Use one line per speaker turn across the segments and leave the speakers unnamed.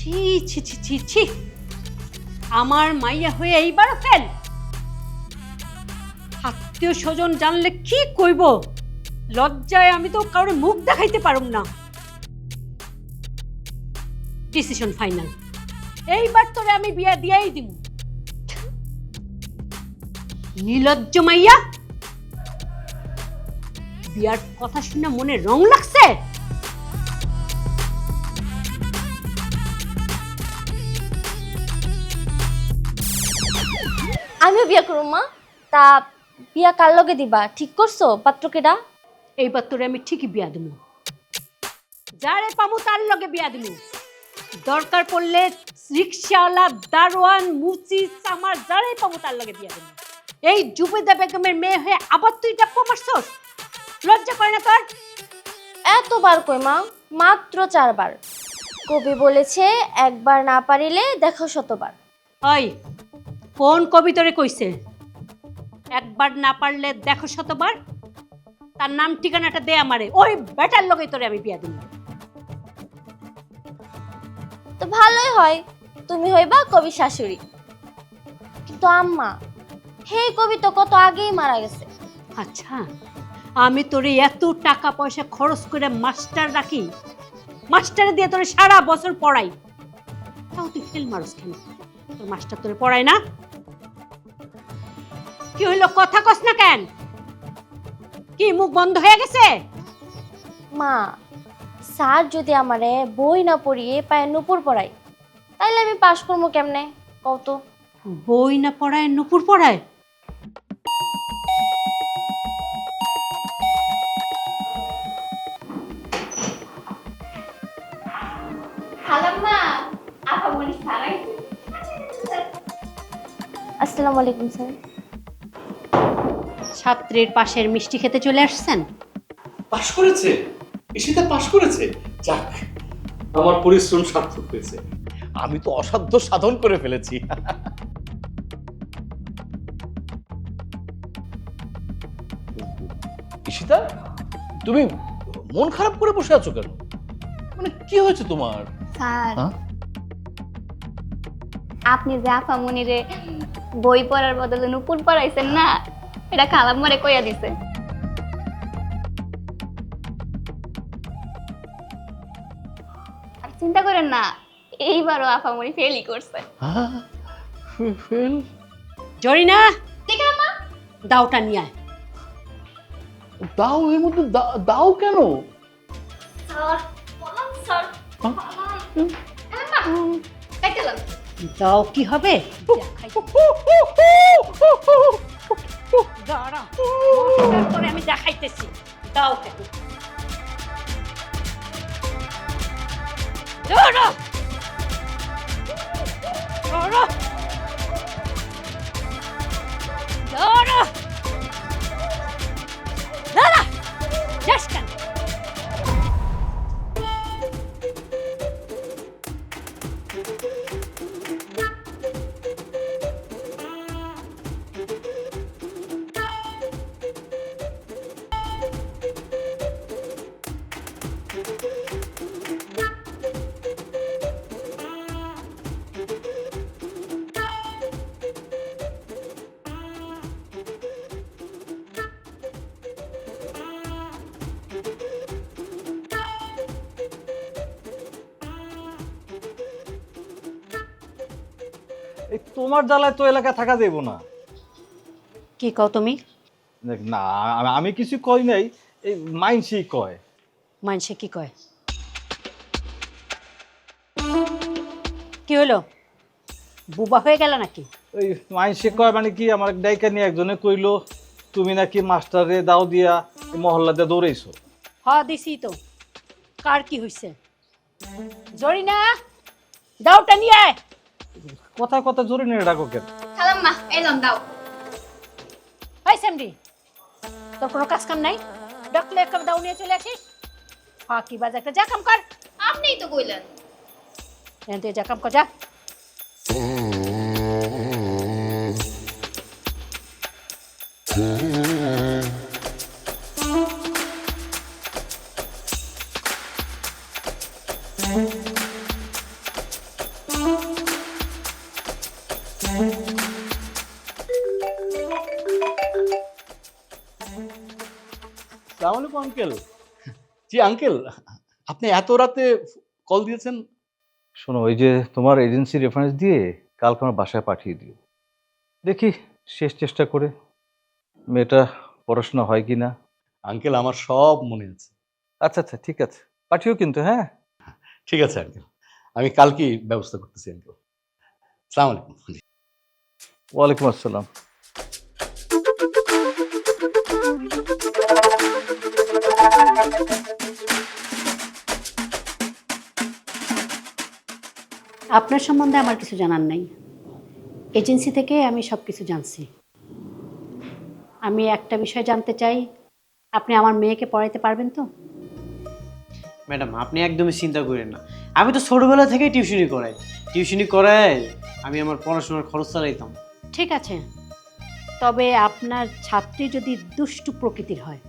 ছি ছি ছি ছি ছি, আমার মাইয়া হয়ে এইবার ফেল। আত্মীয় স্বজন জানলে কি কইব, লজ্জায় আমি তো কারোর মুখ দেখাইতে পারুম না। ডিসিশন ফাইনাল, এইবার তোরে আমি বিয়া দিয়াই দিব। নির্লজ্জ মাইয়া, বিয়ার কথা শুনে মনে রং লাগছে?
আমিও বিয়া করব মা। তা বিয়া কার লগে দিবা ঠিক করছো? পাত্র কেডা?
এইবার তোরে আমি ঠিকই বিয়া দিব, যারে পামু তার লগে বিয়া দিব। দরকার পড়লে রিক্সাওয়ালা, দারোয়ান, মুচি, চামার যারাই পাবো তার লগে বিয়া দিব। এই জুবেদা বেগমের মেয়ে হয়ে আবার তুই ডাপ্পা মারছস? লজ্জা করে না তোর?
এতবার কই মা? মাত্র 4 বার। কবি বলেছে একবার না পারিলে দেখো শতবার।
ওই কোন কবি তোরে কইছে একবার না পারলে দেখো শতবার? তার নাম ঠিকানাটা দে আমারে, ওই বেটার লগে তোরে আমি বিয়া দিব।
তো ভালোই হয়, তুমি হইবা কবি শাশুড়ি। কিন্তু আম্মা, হে কবি তো কত আগেই মারা গেছে।
আচ্ছা, আমি তোরে এত টাকা পয়সা খরচ করে মাস্টার রাখি, মাস্টারে দিয়ে তোরে সারা বছর পড়াই, তাও তুই ফেল মারস কেন? তোর মাস্টার তোরে পড়ায় না? কি হইলো, কথা কস না কেন? কি মুখ বন্ধ হয়ে গেছে?
মা, স্যার যদি আমারে বই না পড়িয়ে পায়ে নুপুর পড়াই, তাইলে আমি পাশ করবো কেমনে কত?
বই না পড়ায় নুপুর পড়ায়?
আসসালামু আলাইকুম স্যার।
ছাত্রের পাশের মিষ্টি খেতে চলে আসছেন?
পাশ করেছে, ঈশিতা পাশ করেছে। যাক, আমার পরিশ্রম সার্থক হয়েছে। আমি তো অসাধ্য সাধন করে ফেলেছি। ঈশিতা, তুমি মন খারাপ করে বসে আছো কেন? মানে কি হয়েছে তোমার?
স্যার,
হ্যাঁ?
আপনি যে আফামনিরে বই পড়ার বদলে নুপুর পড়াইছেন না, এটা খালাম্মারে কইয়া দিছে। আর চিন্তা করেন না, এইবারও আফামনি ফেলই করছে।
হ্যাঁ, ফেল।
জরিনা,
ঠিক আছে মা।
দাওটা নিয়ে আয়।
দাও, এর মধ্যে দাও কেন?
স্যার, বললাম স্যার। দেখলাম
দাও কি হবে? দাঁড়া, মশলার পরে আমি দেখাইতেছি। দাও কেন? দাঁড়া, দাঁড়া, দাঁড়া, দাঁড়া, যাস কেন?
এই তোমার জ্বালায় তো এলাকা থাকা যাইব না।
কি কও তুমি?
দেখ না, আমি কিছু কই নাই, এই মাইনসই কয়।
মানুষে কি কয়? কি হলো, বুবা হয়ে গেল নাকি?
ওই মাইনসে কয় মানে কি, আমার ডাইকা নিয়ে একজনে কইলো তুমি নাকি মাস্টারে দাও দিয়া এই মহল্লাতে দৌড়াইছো।
হ্যাঁ দিছি তো, কার কি হইছে? জরিনা, দাওটা নিয়ে আয়।
কথায় কথা জোরে নিয়ে ডাকো কেন?
খালাম্মা, এলাম দাও।
হাই স্যামডি, তোর কোনো কাজ কাম নাই? ডাকলে একটা দাও নিয়ে চলে আসিস? ফাঁকি বাজ একটা, যা কাম কর।
আপনিই তো কইলেন।
এখান থেকে যা কাম কর, যা।
আঙ্কেল। জি আঙ্কেল, আপনি এত রাতে কল দিয়েছেন?
শোনো, ওই যে তোমার এজেন্সি রেফারেন্স দিয়ে কালকে আমার বাসায় পাঠিয়ে দিও। দেখি শেষ চেষ্টা করে মেয়েটা পড়াশোনা হয় কি না।
আঙ্কেল আমার সব মনে আছে।
আচ্ছা আচ্ছা, ঠিক আছে, পাঠিও কিন্তু। হ্যাঁ,
ঠিক আছে আঙ্কেল, আমি কালকেই ব্যবস্থা করতেছি আঙ্কেল। সালাম আলাইকুম।
ওয়ালাইকুম আসসালাম।
আপনার সম্বন্ধে আমার কিছু জানার নাই। এজেন্সি থেকে আমি সব কিছু জানছি। আমি একটা বিষয় জানতে চাই, আপনি আমার মেয়েকে পড়াইতে পারবেন তো?
ম্যাডাম, আপনি একদমই চিন্তা করেন না। আমি তো ছোটবেলা থেকেই টিউশনি করাই আমি আমার পড়াশোনার খরচ চালাইতাম।
ঠিক আছে, তবে আপনার ছাত্রী যদি দুষ্টু প্রকৃতির হয়,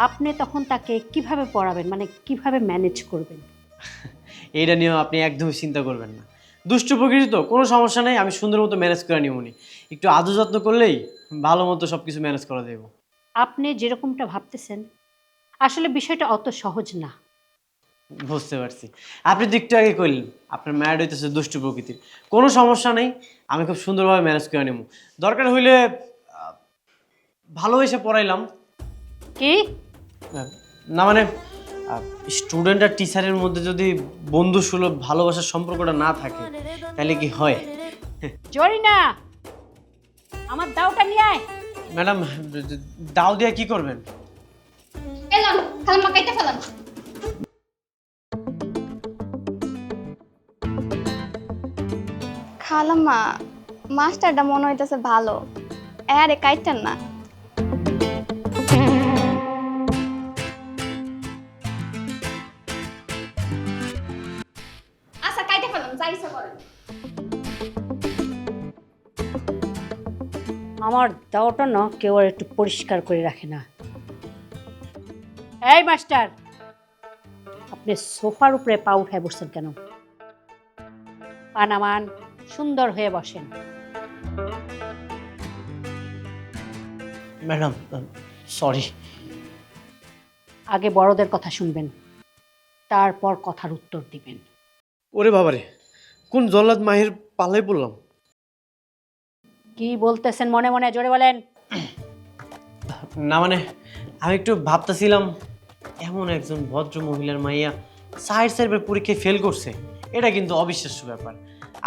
আপনি তখন তাকে কিভাবে পড়াবেন, মানে কিভাবে ম্যানেজ করবেন?
এইটা নিয়েও আপনি একদমই চিন্তা করবেন না। দুষ্ট প্রকৃতি তো কোনো সমস্যা নেই, আমি সুন্দর মতো ম্যানেজ করে নিব উনি। একটু আদর যত্ন করলেই ভালো মতো সব কিছু ম্যানেজ করা দেব।
আপনি যেরকমটা ভাবতেছেন আসলে বিষয়টা অত সহজ না।
বুঝতে পারছি। আপনি তো একটু আগে কইলেন আপনার ম্যাড হইতেছে দুষ্টু প্রকৃতির। কোনো সমস্যা নেই, আমি খুব সুন্দরভাবে ম্যানেজ করে নেব। দরকার হইলে ভালোবেসে পড়াইলাম।
কি?
না মানে স্টুডেন্ট আর টিচারের মধ্যে যদি বন্ধু সুলভ ভালোবাসার সম্পর্কটা না থাকে তাহলে কি হয়?
জরিনা, আমার দাওটা নিয়ে আয়।
ম্যাডাম, দাও দিয়ে কি করবেন?
এলাম খালাম্মা কাইটা ফেলাম। খালাম্মা, মাস্টারটা মনে হইতেছে ভালো, আরে কাইটান না। আচ্ছা কাইটা ফেলাম, যা ইচ্ছা করেন।
আমার দাওটা না কেউ আর একটু পরিষ্কার করে রাখে না। এই মাস্টার, আপনি সোফার উপরে পা উঠায় বসছেন কেন? পা নামান, সুন্দর হয়ে বসেন।
Madam sorry.
আগে বড়দের কথা শুনবেন, তারপর কথার উত্তর দিবেন।
ওরে বাবারে, কোন জল্লাদ মাহির পাল্লাই পড়লাম।
কি বলতেছেন মনে মনে, জোরে বলেন।
না মানে আমি একটু ভাবতেছিলাম, এমন একজন ভদ্র মহিলার মাইয়া সাইডের পরীক্ষায় ফেল করছে, এটা কিন্তু অবিশ্বাস্য ব্যাপার।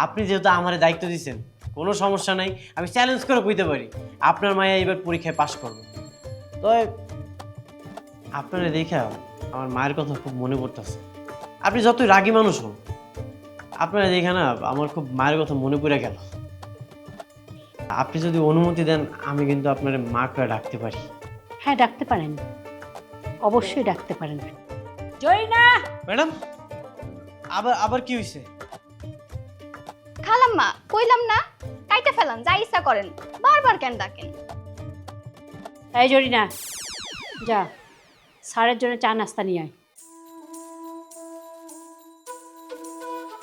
আপনি যেহেতু আমার দায়িত্ব দিয়েছেন, কোনো সমস্যা নাই, আমি চ্যালেঞ্জ করে কইতে পারি আপনার মাইয়া এবার পরীক্ষায় পাশ করবে। তবে আপনারা দেখে আমার মায়ের কথা খুব মনে পড়তেছে। আপনি যতই রাগী মানুষ হন, আপনারা দেখে না আমার খুব মায়ের কথা মনে পড়ে গেল। আপনি যদি অনুমতি দেন আমি কিন্তু আপনার মা করে ডাকতে পারি।
হ্যাঁ, ডাকতে পারেন, অবশ্যই ডাকতে পারেন। জরিনা!
ম্যাডাম, আবার আবার কি হয়েছে?
খালাম্মা কইলাম না কাইটা ফেলান, যা ইচ্ছা করেন, বারবার কেন ডাকেন?
এই জরিনা, যা স্যারের জন্য চা নাস্তা নিয়ে আয়।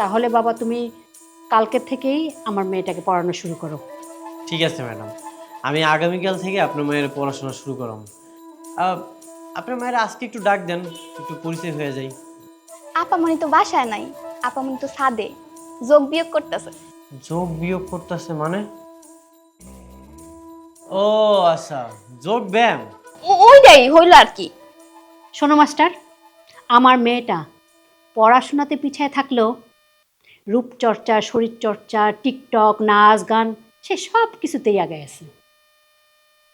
তাহলে বাবা তুমি কালকের থেকেই আমার মেয়েটাকে পড়ানো শুরু করো।
ঠিক আছে ম্যাডাম, আমি আগামীকাল থেকে আপনার মায়ের পড়াশোনা শুরু করাম। আপনার মায়ের আজকে একটু ডাক দেন, একটু পরিচয় হয়ে যায়।
আপামনি তো বাসায় নাই, আপামনি তো ছাদে যোগ বিয়োগ করতেছে।
যোগ বিয়োগ করতেছে মানে? ও আচ্ছা, যোগ ব্যায়াম।
ওইটাই হইল আর কি।
শোনো মাস্টার, আমার মেয়েটা পড়াশোনাতে পিছায় থাকলেও রূপচর্চা, শরীরচর্চা, টিকটক, নাচ গান, সে সব কিছুতেই আগায় আছে।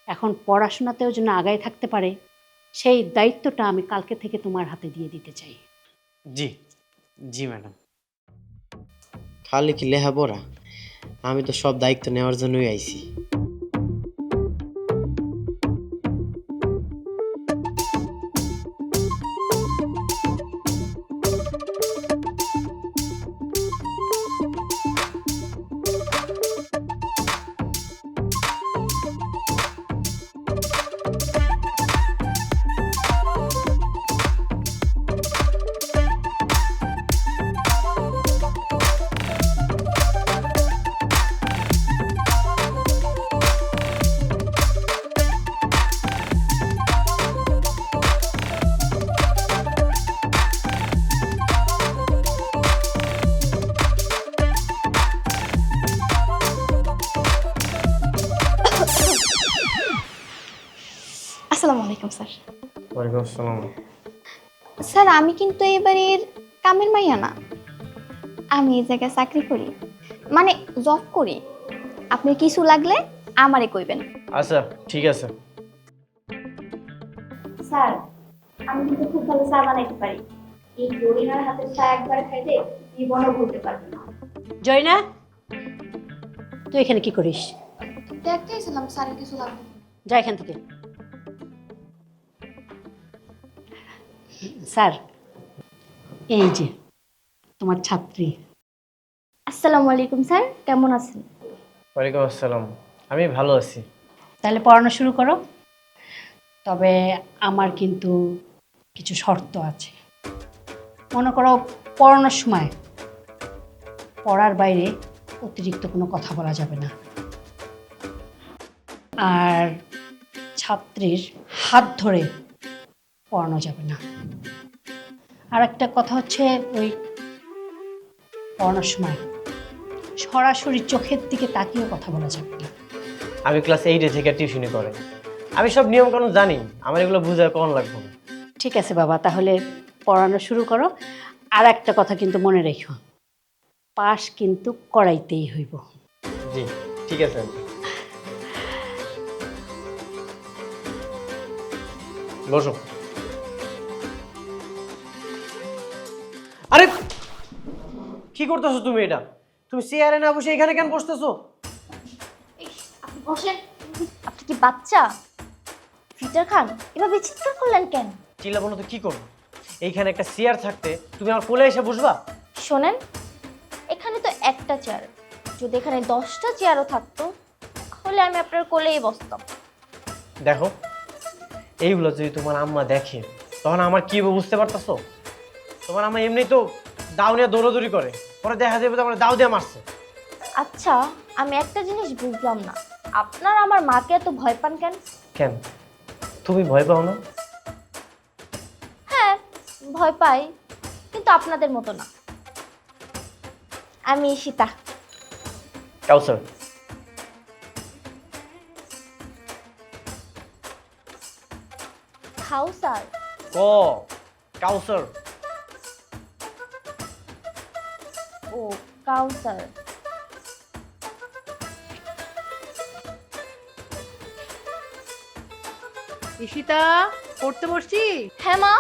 এখন পড়াশোনাতেও যেন আগায় থাকতে পারে, সেই দায়িত্বটা আমি কালকে থেকে তোমার হাতে দিয়ে দিতে চাই।
জি জি ম্যাডাম। খালি কি লেখাপড়া? আমি তো সব দায়িত্ব নেওয়ার জন্যই আইছি।
আলাইকুম স্যার।
ওয়ালাইকুম আসসালাম।
স্যার আমি কিন্তু এই বাড়ির কামের মাইয়া না, আমি এই জায়গায় চাকরি করি, মানে জব করি। আপনি কিছু লাগলে আমারে কইবেন।
আচ্ছা ঠিক আছে।
স্যার আমি কিন্তু খুব ভালো চা বানাইতে পারি, এই গরিনার হাতের চা একবার খাইলে জীবনও ভুলতে পারবে না।
জয়না, তুই এখানে কি করিস?
দেখতেইছিলাম স্যারের কিছু লাগবে।
যা এখান থেকে। স্যার, এই যে তোমার ছাত্রী।
আসসালামু আলাইকুম স্যার, কেমন আছেন?
ওয়ালাইকুম আসসালাম, আমি ভালো আছি।
তাহলে পড়ানো শুরু করো। তবে আমার কিন্তু কিছু শর্ত আছে। মনে করো পড়ানোর সময় পড়ার বাইরে অতিরিক্ত কোনো কথা বলা যাবে না, আর ছাত্রীর হাত ধরে পড়ানো যাবে না। আর একটা কথা হচ্ছে, ওই পড়ানোর সময় সরাসরি চোখের দিকে তাকিয়েও কথা বলা যাবে না।
আমি ক্লাস 8 থেকে টিউশনি করে, আমি সব নিয়ম কানুন জানি, আমার এগুলো বুঝার কোন লাগবে না।
ঠিক আছে বাবা, তাহলে পড়ানো শুরু করো। আর একটা কথা কিন্তু মনে রেখো, পাস কিন্তু করাইতেই হইব।
জি ঠিক আছে। বসো। আরে কি করতেছো তুমি? এটা তুমি চেয়ারে না বসে এখানে কেন বসতেছো?
আপনি বসেন। আপনি কি বাচ্চা? ফিটার খান, এভাবে চিৎকার করলেন কেন?
চিল্লাবো না তো কি করবো? এইখানে একটা চেয়ার থাকতে তুমি আমার কোলে এসে বসবা?
শোনেন, এখানে তো একটা চেয়ার, যদি এখানে 10টা চেয়ারও থাকতো তাহলে আমি আপনার কোলেই বসতাম।
দেখো, এইগুলো যদি তোমার আম্মা দেখে তখন আমার কি হবে বুঝতে পারতেছো? তোমার আম্মা এমনি তো দাও নিয়ে দৌড়াদৌড়ি করে, পরে দেখা যাবে তো আমার দাও দিয়ে মারছে।
আচ্ছা, আমি একটা জিনিস বুঝলাম না, আপনার আমার মাকে এত ভয় পান কেন?
কেন তুমি ভয় পাও না?
হ্যাঁ, ভয় পাই, কিন্তু আপনাদের মতো না। আমি ঈশিতা।
কাউসার।
খাউসার।
ক কাউসার।
ও, কাউসার।
ঈশিতা, পড়তে বসছি।
হ্যাঁ মা।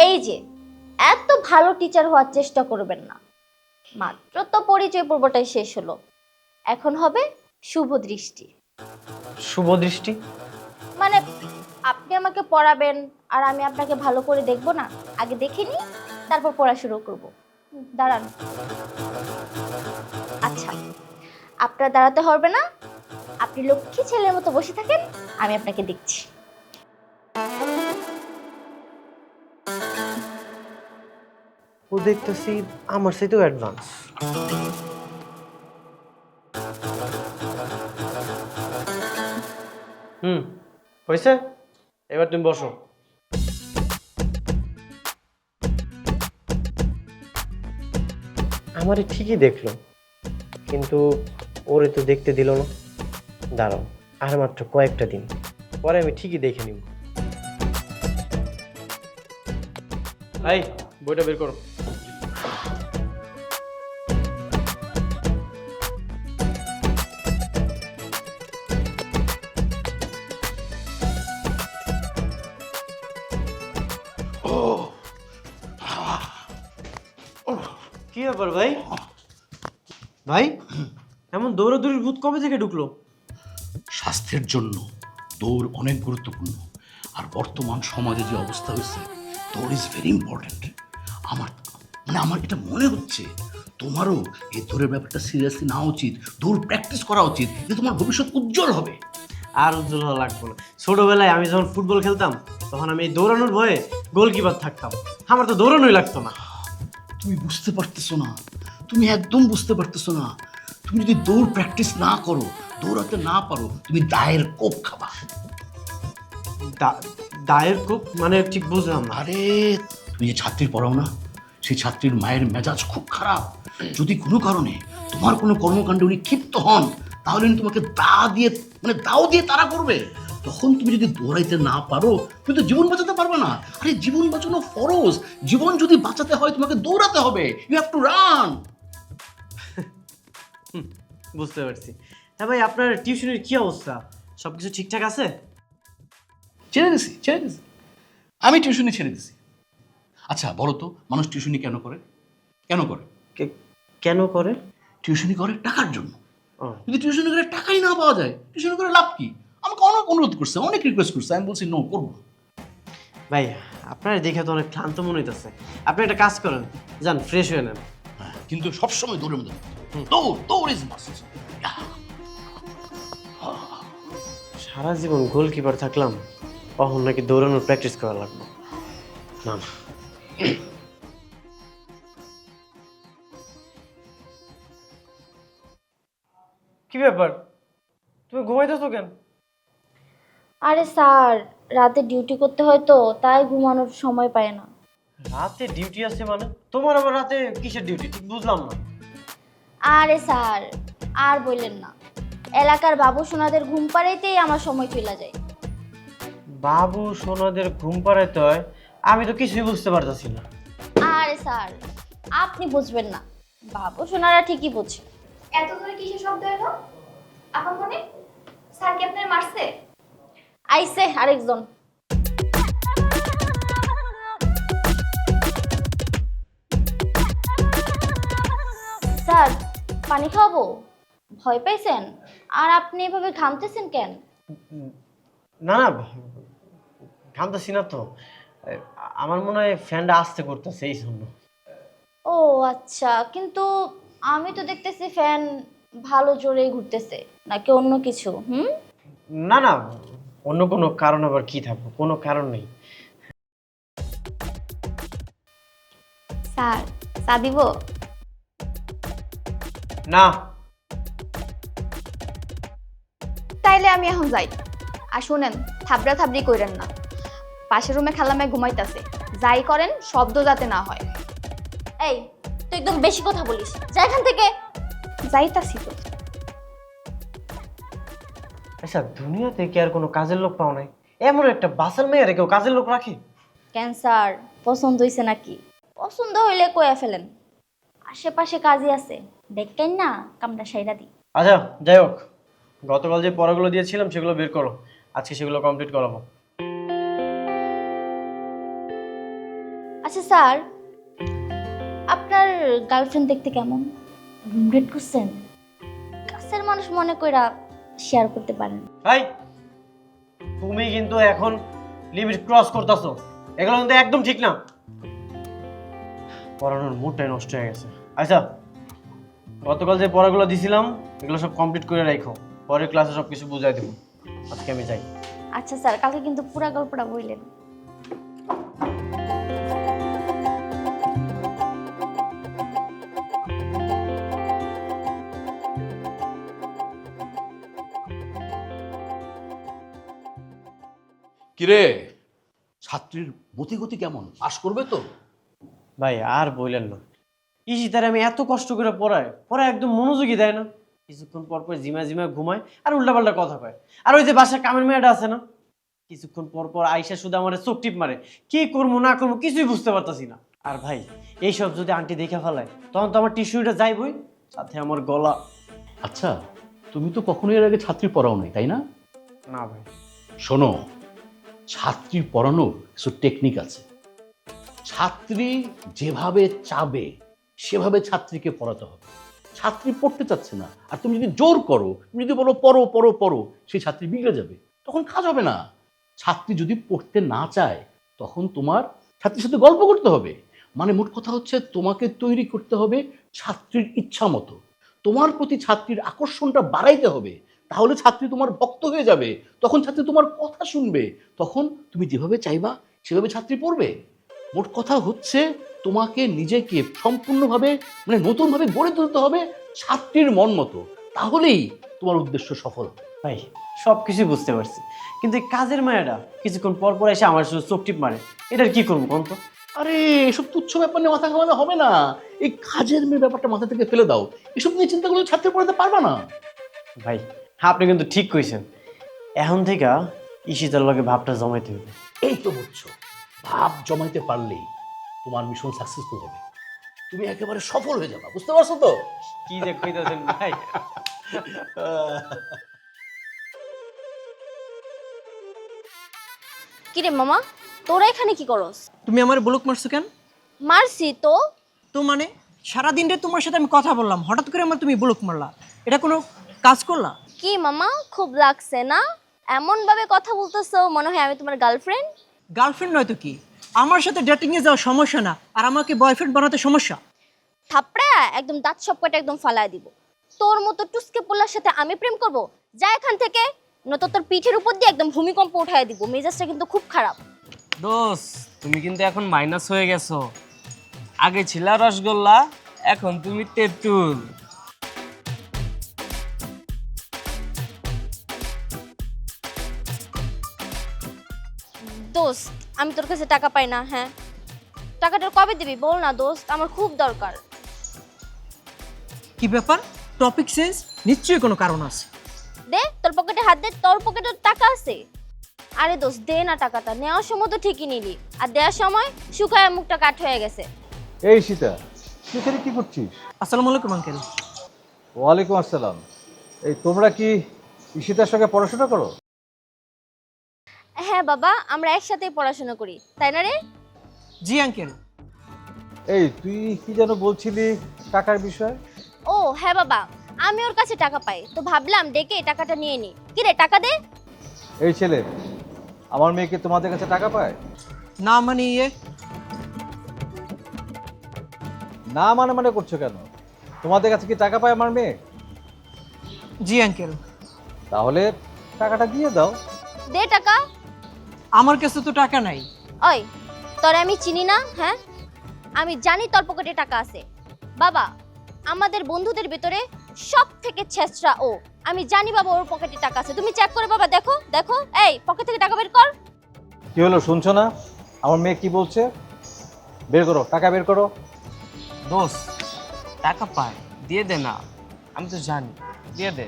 এই যে, এত ভালো টিচার হওয়ার চেষ্টা করবেন না, মাত্র তো পরিচয় পর্বটাই শেষ হলো, এখন হবে শুভ দৃষ্টি।
শুভ দৃষ্টি
মানে আপনি আমাকে পড়াবেন আর আমি আপনাকে ভালো করে দেখবো না? আগে দেখে নিই, তারপর পড়া শুরু করব। দাঁড়ান। আচ্ছা, আপনার দাঁড়াতে হবে না, আপনি লক্ষ্মী ছেলের মতো বসে থাকেন, আমি আপনাকে দেখছি।
ও দেখতেছি আমার সাথেও অ্যাডভান্স। হয়েছে, এবার তুমি বসো। আমারে ঠিকই দেখলো, কিন্তু ওরে তো দেখতে দিল না। দাঁড়াও, আর মাত্র কয়েকটা দিন পরে আমি ঠিকই দেখে নিব। এই বইটা বের করো। কি ব্যাপার ভাই? ভাই এমন দৌড়াদৌড়ির ভূত কবে থেকে ঢুকলো?
স্বাস্থ্যের জন্য দৌড় অনেক গুরুত্বপূর্ণ, আর বর্তমান সমাজে যে অবস্থা হয়েছে, দৌড় ইজ ভেরি ইম্পর্ট্যান্ট। আমার এটা মনে হচ্ছে তোমারও এই দৌড়ের ব্যাপারটা সিরিয়াসলি নেওয়া উচিত, দৌড় প্র্যাকটিস করা উচিত, যে তোমার ভবিষ্যৎ উজ্জ্বল হবে।
আর উজ্জ্বল হওয়া লাগবে না। ছোটবেলায় আমি যখন ফুটবল খেলতাম তখন আমি এই দৌড়ানোর ভয়ে গোলকিপার থাকতাম, আমার তো দৌড়ানোই লাগতো না।
তুমি বুঝতে পারতেছো না, তুমি একদম বুঝতে পারতেছো না। তুমি যদি দৌড় প্র্যাকটিস না করো, দৌড়াতে না পারো, তুমি দায়ের কোপ খাবা।
দায়ের কোপ মানে ঠিক বুঝলাম না।
আরে তুমি যে ছাত্রীর পড়াও না, সেই ছাত্রীর মায়ের মেজাজ খুব খারাপ। যদি কোনো কারণে তোমার কোনো কর্মকাণ্ডে উনি ক্ষিপ্ত হন, তাহলে তোমাকে দাও দিয়ে তারা করবে। তখন তুমি যদি দৌড়াইতে না পারো তুমি তো জীবন বাঁচাতে পারবে না। আরে জীবন বাঁচানো ফরজ, জীবন যদি বাঁচাতে হয় তোমাকে দৌড়াতে হবে, ইউ হ্যাভ টু রান।
বুঝতে পারছি। হ্যাঁ ভাই, আপনার টিউশনের কি অবস্থা? সব কিছু ঠিকঠাক আছে?
ছেড়ে দিছি। আমি টিউশনি ছেড়ে দিছি। আচ্ছা বলো তো, মানুষ টিউশনি কেন করে?
কেন করে?
টিউশনি করে টাকার জন্য।
ও,
যদি টিউশনি করে টাকাই না পাওয়া যায়, টিউশনি করে লাভ কি? আমাকে অনেক অনুরোধ করছে, অনেক রিকোয়েস্ট করছে, আমি বলছি নো, করবো না।
ভাই আপনার দেখে তো অনেক ক্লান্ত মনে হইতেছে। আপনি একটা কাজ করেন, যান ফ্রেশ হয়ে নেন।
হ্যাঁ, কিন্তু সবসময় দৌড়ের মধ্যে দৌড় ইজ মাস্ট।
সারা জীবন গোলকিপার থাকলাম, কখন নাকি দৌড়ানোর প্র্যাকটিস করা লাগবে। না না, কি ব্যাপার, তুমি ঘুমাইতেছো কেন?
আরে স্যার, রাতে ডিউটি করতে হয় তো, তাই ঘুমানোর সময় পায় না।
রাতে ডিউটি আছে মানে? তোমার আবার রাতে কিসের ডিউটি ঠিক বুঝলাম না।
আরে স্যার, আর বললেন না, এলাকার বাবু সোনাদের ঘুম পাড়াইতেই আমার সময় চলে যায়।
বাবু সোনাদের ঘুম পাড়াইতে হয়? আমি তো কিছুই বুঝতে পারতাছি না।
আরে স্যার, আপনি বুঝবেন না, বাবু সোনারা ঠিকই বুঝে।
এত করে কিসের শব্দ এলো? আপন মনে স্যার কি আপনার মারছে?
আইসে আরেকজন। স্যার, পানি খাওয়াবো? ভয় পাইছেন? আর আপনি এভাবে ঘামতেছেন কেন?
না না, ঘামতেছি না তো। আমার মনে হয় ফ্যানটা আস্তে করতেছে এই জন্য।
ও আচ্ছা, কিন্তু আমি তো দেখতেছি ফ্যান ভালো জোরেই ঘুরতেছে, নাকি অন্য কিছু?
না না, অন্য কোনো কারণ আবার কি থাকবো? কোনো কারণ নেই।
স্যার, চা দিব?
না।
তাইলে আমি এখন যাই। আর শুনেন, থাবড়া থাবড়ি কইরেন না। পাশের রুমে খালামায় ঘুমাইতাছে, যাই করেন শব্দ যাতে না হয়।
এই, তুই একদম বেশি কথা বলিস, যা এখান থেকে।
যাইতাছি তো।
আচ্ছা, দুনিয়াতে কি আর কোনো কাজের লোক পাও নাই? এমন একটা বাসার মেয়েরে কেউ কাজের লোক রাখে?
ক্যান্সার পছন্দ হইছে নাকি? পছন্দ হইলে কইয়া ফেলেন, আশেপাশে কাজই আছে, দেখেন না কামটা সাইরা দি।
আচ্ছা যাই হোক, গতকাল যে পড়াগুলো দিয়েছিলাম সেগুলো বের করো, আজকে সেগুলো কমপ্লিট করাবো।
আচ্ছা স্যার, আপনার গার্লফ্রেন্ড দেখতে কেমন? রুম রেট করছেন? কাছের মানুষ মনে কইরা শেয়ার করতে পারেন।
ভাই, তুমি কিন্তু এখন লিমিট ক্রস করতেছো, এগুলো কিন্তু একদম ঠিক না। পড়ানোর মুডটাই নষ্ট হয়ে গেছে। আচ্ছা, গতকাল যে পড়াগুলো দিছিলাম এগুলো সব কমপ্লিট করে রাখো, পরের ক্লাসে সব কিছু বুঝাই দেবো। আজকে আমি যাই।
আচ্ছা স্যার, কালকে কিন্তু পুরা গল্পটা বললেন।
কিরে, ছাত্রীর মতিগতি কেমন? পাস করবে তো?
ভাই আর বললেন না, ইশিতারে আমি এত কষ্ট করে পড়ায় একদম মনোযোগী দেয় না। কিছুক্ষণ পর পর জিমায় ঘুমায় আর উল্টাপাল্টা কথা কয়। আর ওই যে বাসার কামের মেয়েটা আছে না, কিছুক্ষণ পর পর আইসা শুধু আমার চোখ টিপ মারে, কি করবো না করবো কিছুই বুঝতে পারতাছি না। আর ভাই, এইসব যদি আন্টি দেখে ফেলায় তখন তো আমার টিস্যুটা যাইবই, সাথে আমার গলা।
আচ্ছা, তুমি তো কখনো এর আগে ছাত্রী পড়াও নাই, তাই না?
না ভাই।
শোনো, ছাত্রী পড়ানোর কিছু টেকনিক আছে। ছাত্রী যেভাবে চাবে সেভাবে ছাত্রীকে পড়াতে হবে। ছাত্রী পড়তে চাচ্ছে না, আর তুমি যদি জোর করো, তুমি যদি বলো পড়ো পড়ো পড়ো, সেই ছাত্রী বিগড়ে যাবে, তখন কাজ হবে না। ছাত্রী যদি পড়তে না চায় তখন তোমার ছাত্রীর সাথে গল্প করতে হবে। মানে মোট কথা হচ্ছে, তোমাকে তৈরি করতে হবে ছাত্রীর ইচ্ছা মতো। তোমার প্রতি ছাত্রীর আকর্ষণটা বাড়াইতে হবে, তাহলে ছাত্রী তোমার ভক্ত হয়ে যাবে। তখন ছাত্রী তোমার কথা শুনবে, তখন তুমি যেভাবে চাইবা সেভাবে ছাত্রী পড়বে। মোট কথা হচ্ছে, তোমাকে নিজেকে সম্পূর্ণভাবে নতুনভাবে গড়ে তুলতে হবে ছাত্রীর মন মতো, তাহলেই তোমার উদ্দেশ্য সফল হবে।
ভাই সব কিছু বুঝতে পারছি, কিন্তু এই কাজের মায়াটা কিছুক্ষণ পর পর এসে আমার শুধু চোখ টিপ মারে, এটার কি করবো কোন তো?
আরে এসব তুচ্ছ ব্যাপার নিয়ে মাথা ঘামালে হবে না। এই কাজের মেয়ের ব্যাপারটা মাথা থেকে ফেলে দাও। এসব নিয়ে চিন্তা করলে ছাত্রী পড়াতে পারবা না।
ভাই আপনি কিন্তু ঠিক কইছেন, এখন থেকে ঈশিতার লগে ভাবটা জমাইতে হবে।
এই তো বুঝছো, ভাব জমাইতে পারলেই তোমার মিশন সাকসেসফুল হবে, তুমি একেবারে সফল হয়ে যাবে, বুঝতে পারছো তো?
কি যে কইতাছেন ভাই।
কিরে মামা, তোরা এখানে কি করস?
তুমি আমার ব্লক মারছো কেন?
মারছি তো।
তো মানে সারাদিন রে তোমার সাথে আমি কথা বললাম, হঠাৎ করে আমার তুমি ব্লক মারলা, এটা কোনো কাজ করলা?
কি মামা, খুব লাগছে না? এমন ভাবে কথা বলতেছো মনে হয় আমি তোমার গার্লফ্রেন্ড।
গার্লফ্রেন্ড নয়তো কি, আমার সাথে ডেটিং এ যাওয়া সমস্যা না, আর আমাকে বয়ফ্রেন্ড বানাতে সমস্যা।
থাপড়া একদম দাঁত সবকটা একদম ফালায় দিব। তোর মতো টুসকে পোলার সাথে আমি প্রেম করব? যা এখান থেকে, নয়তো তোর পিঠের উপর দিয়ে একদম ভূমিকম্প উঠায় দিব। মেজাজটা কিন্তু খুব খারাপ।
দোস্ত তুমি কিন্তু এখন মাইনাস হয়ে গেছো, আগে ছিলা রসগোল্লা, এখন তুমি তেঁতুল।
দোস্ত আমি তোর কাছে টাকা পাই না, হ্যাঁ টাকাটা কবে দিবি বল না দোস্ত, আমার খুব দরকার।
কি ব্যাপার, টপিক চেঞ্জ? নিশ্চয়ই কোনো কারণ আছে।
দে তোর পকেটে হাত দে, তোর পকেটে টাকা আছে। আরে দোস্ত দে না টাকাটা, নেওয়ার সময় তো ঠিকই নিলি, আর দেওয়ার সময় শুকায় মুখটা কাঠ হয়ে গেছে।
এই সীতা, তুই এখানে কি করছিস?
আসসালামু আলাইকুম আঙ্কেল।
ওয়ালাইকুম আসসালাম। এই তোমরা কি ঈশিতার সঙ্গে পড়াশোনা করো?
হ্যাঁ বাবা, আমরা একসাথেই পড়াশোনা করি, তাই না রে?
জি আঙ্কেল।
এই তুই কি যেন বলছিলি টাকার বিষয়?
ও হ্যাঁ বাবা, আমি ওর কাছে টাকা পাই, তো ভাবলাম ডেকে টাকাটা নিয়ে নি। কি রে, টাকা দে।
এই ছেলে, আমার মেয়েকে তোমাদের কাছে টাকা পায়?
না মানে
না মানে মানে করছো কেন? তোমাদের কাছে কি টাকা পায় আমার মেয়ে?
জি আঙ্কেল।
তাহলে টাকাটা দিয়ে দাও।
দে টাকা।
আমার কাছে তো টাকা নাই।
ওই তোরে আমি চিনি না, হ্যাঁ আমি জানি তোর পকেটে টাকা আছে। বাবা, আমাদের বন্ধুদের ভিতরে সব থেকে ছেঁচড়া ও। আমি জানি বাবা ওর পকেটে টাকা আছে, তুমি চেক করে বাবা দেখো দেখো। এই পকেট থেকে টাকা বের কর।
কি হলো, শুনছো না আমার মেয়ে কি বলছে? বের করো, টাকা বের করো।
দোস্ত টাকা পায়, দিয়ে দে না, আমি তো জানি, দিয়ে দে।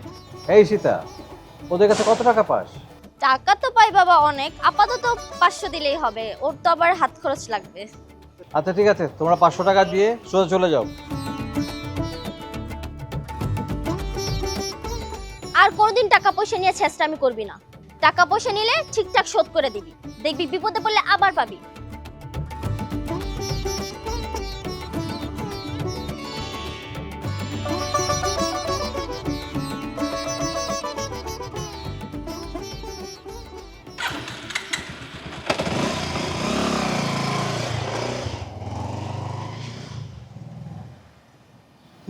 এই সীতা, ওদের কাছে কত টাকা পাস?
টাকা তো পাই বাবা অনেক, আপাতত 500 দিলেই হবে, ওর তো আবার হাত খরচ লাগবে।
আচ্ছা ঠিক আছে, তোমরা 500 টাকা দিয়ে সোজা চলে যাও।
আর কোনোদিন টাকা পয়সা নিয়ে ছেঁচড়ামি করবি না। টাকা পয়সা নিলে ঠিকঠাক শোধ করে দিবি, দেখবি বিপদে পড়লে আবার পাবি।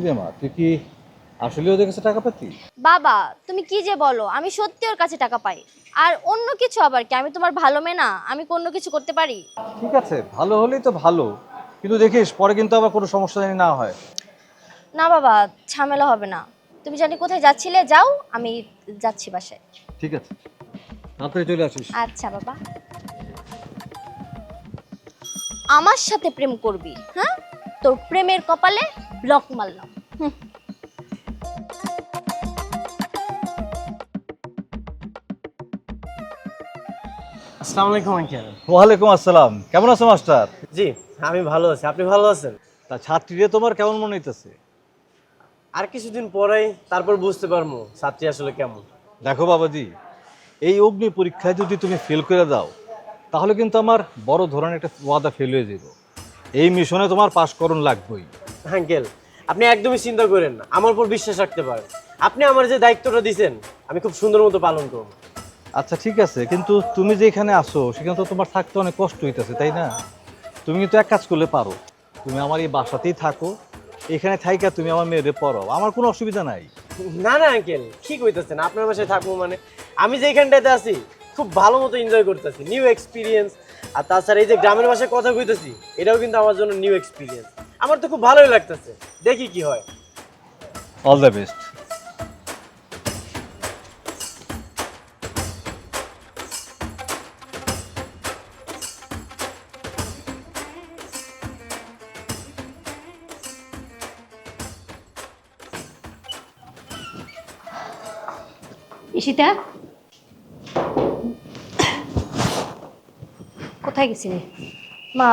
কি রে মা, তুই কি আসলে ওদের কাছে টাকা পাতি?
বাবা তুমি কি যে বলো, আমি সত্যি ওর কাছে টাকা পাই। আর অন্য কিছু আবার কি, আমি তোমার ভালো মেয়ে না, আমি কি অন্য কিছু করতে পারি?
ঠিক আছে, ভালো হলেই তো ভালো, কিন্তু দেখিস পরে কিন্তু আবার কোনো সমস্যা জানি না হয়।
না বাবা, ঝামেলা হবে না। তুমি জানি কোথায় যাচ্ছিলে, যাও, আমি যাচ্ছি বাসায়।
ঠিক আছে, তাড়াতাড়ি চলে আসিস।
আচ্ছা বাবা। আমার সাথে প্রেম করবি, হ্যাঁ তোর প্রেমের কপালে ব্লক মারলাম।
আসসালামু আলাইকুম আঙ্কেল।
ওয়ালাইকুম আসসালাম। কেমন আছো মাস্টার?
জি আমি ভালো আছি, আপনি ভালো আছেন?
তা ছাত্রীরে তোমার কেমন মনে হইতেছে?
আর কিছুদিন পরেই তারপর বুঝতে পারবো ছাত্রী আসলে কেমন।
দেখো বাবাজি, এই অগ্নি পরীক্ষায় যদি তুমি ফেল করে দাও তাহলে কিন্তু আমার বড় ধরনের একটা ওয়াদা ফেল হয়ে যাবে। এই মিশনে তোমার পাশ করণ লাগবেই।
আঙ্কেল আপনি একদমই চিন্তা করেন না, আমার উপর বিশ্বাস রাখতে পারেন। আপনি আমার যে দায়িত্বটা দিয়েছেন আমি খুব সুন্দর মতো পালন করব।
আচ্ছা ঠিক আছে, কিন্তু তুমি যে এখানে আসো সেখানে তো তোমার থাকতে অনেক কষ্ট হইতেছে, তাই না? তুমি কিন্তু এক কাজ করলে পারো, তুমি আমার এই বাসাতেই থাকো, এখানে থাইকা তুমি আমার মেয়েরে পড়াও, আমার কোনো অসুবিধা নাই।
না না আঙ্কেল কি কইতেছেন, আপনার বাসায় থাকবো মানে? আমি যে এখানটাতে আছি খুব ভালো মতো এনজয় করতেছি, নিউ এক্সপিরিয়েন্স। আর তাছাড়া এই যে গ্রামের ভাষায় কথা কইতেছি, এটাও কিন্তু আমার জন্য নিউ এক্সপিরিয়েন্স। আমার তো খুব ভালোই লাগতেছে, দেখি কি হয়।
All the best.
ঈশিতা, কোথায় গেছিলে?
মা,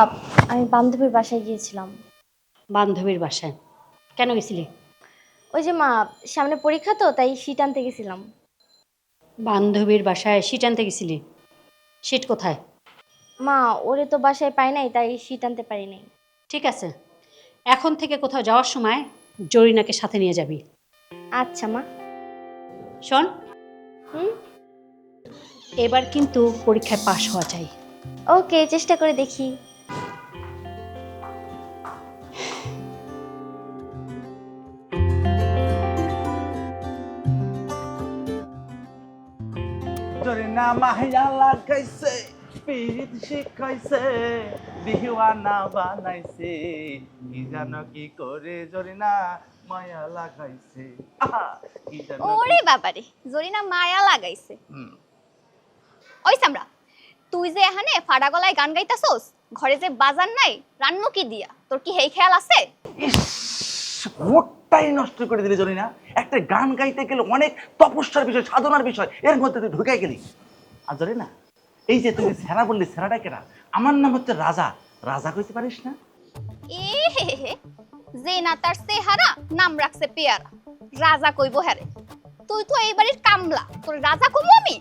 আমি বান্ধবীর বাসায় গিয়েছিলাম।
বান্ধবীর বাসায়? কেন গেছিলি?
ওই যে মা, সামনে পরীক্ষা তো, তাই শীট আনতে গেছিলাম।
বান্ধবীর বাসায় শীট আনতে গেছিলি? শীট কোথায়?
মা, ওরে তো বাসায় পাই নাই, তাই শীট আনতে পারি নাই।
ঠিক আছে, এখন থেকে কোথাও যাওয়ার সময় জরিনাকে সাথে নিয়ে যাবি।
আচ্ছা মা।
শোন,
হুম।
এবার কিন্তু পরীক্ষায় পাশ হওয়া চাই।
ওকে, চেষ্টা করে দেখি।
জরিনা মাহিয়া লাগাইছে, পিরিত শিখাইছে, দিওয়ানা বানাইছে, কি জানো কি করে জরিনা মায়া লাগাইছে। কি জানো
ওরে বাবারে, জরিনা মায়া লাগাইছে। ওই সামরা, তুই যে এখানে ফাড়া গলায় গান গাইতাছস, ঘরে যে বাজার নাই, রান্নো কি দিয়া? তোর কি হেই খেয়াল আছে?
মোটটাই নষ্ট করে দিলি জরিনা। একটা গান গাইতে গেলে অনেক তপস্যার বিষয়, সাধনার বিষয়, এর মধ্যে তুই ঢুকাই গেলি। আর জরিনা, এই যে তুই সেরা বললি, সেরাটা কেনা? আমার নাম হচ্ছে রাজা। রাজা কইতে পারিস না?
এ হে হে হে, যে না তার চেহারা, নাম রাখছে পেয়ারা। রাজা কইব হ্যারে? তুই তো এই বাড়ির কামলা, তোর রাজা কইব আমি?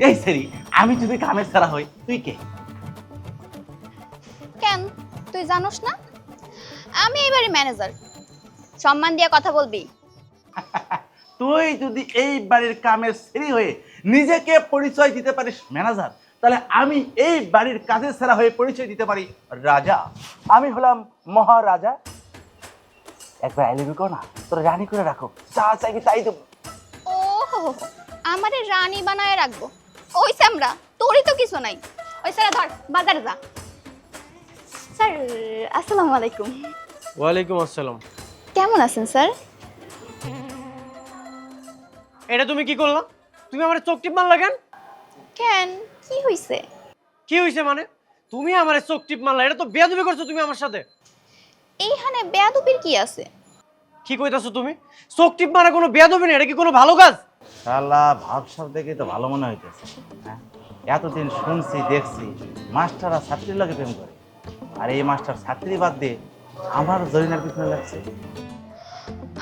এই সেরি, আমি যদি কামের সেরা হই, তুই কে?
কেন, তুই জানোস না আমি এই বাড়ির ম্যানেজার? সম্মান দিয়ে কথা বলবি।
তুই যদি এই বাড়ির কামের সেরি হয়ে নিজেকে পরিচয় দিতে পারিস ম্যানেজার, তাহলে আমি এই বাড়ির কাজের সেরা হয়ে পরিচয় দিতে পারি রাজা। আমি হলাম মহারাজা। একবার আইলিবি কো না, তোর রানী করে রাখো, যা চাইবি তাই দেবো।
ও হো হো, আমারে রানী বানায় রাখবো? ওই সামরা, তোরই তো কিছু নাই। ওই সারা ধর, বাজারে যা। স্যার, আসসালামু আলাইকুম।
ওয়ালাইকুম আসসালাম।
কেমন আছেন স্যার?
এটা তুমি কি করলা? তুমি আমার চোখ টিপ মারলা কেন?
কেন, কি হইছে?
কি হইছে মানে? তুমি আমার চোখ টিপ মারলা, এটা তো বেয়াদবি করছো তুমি আমার সাথে।
এইখানে বেয়াদবির কি আছে?
কি কইতাছো তুমি? চোখ টিপ মারা কোনো বেয়াদবি না, এটা কি কোনো ভালো কাজ?
শালা ভাবসাব দেখে তো ভালো মনে হইতেছে। হ্যাঁ, এতদিন শুনছি দেখছি মাস্টাররা ছাত্রীর লাগে প্রেম করে, আর এই মাস্টার ছাত্রী বাদ দিয়ে আমার জরিনার পিছনে লাগছে।